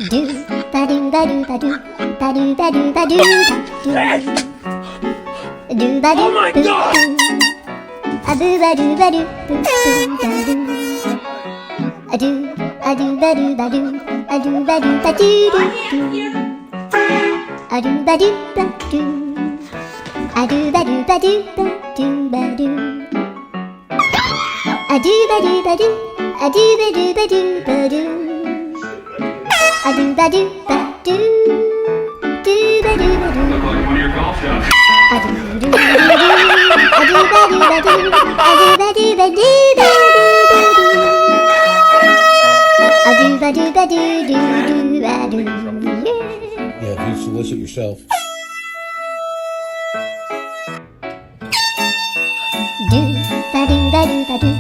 Do ba do ba do ba do ba do ba do ba do do ba do. Oh my God! A do ba do ba do ba do. A do ba do ba do a do ba do ba do do. A do ba do ba do. A do ba do ba do ba do ba do. A do ba do ba do a do ba do ba do ba do. A do ba do ba do do ba do ba do. Look like one of your golf shots. A do do do do a do ba do ba do a do ba do ba do ba do do. A do ba do ba do do do ba do. Yeah, if you solicit yourself. Do ba do ba do ba do.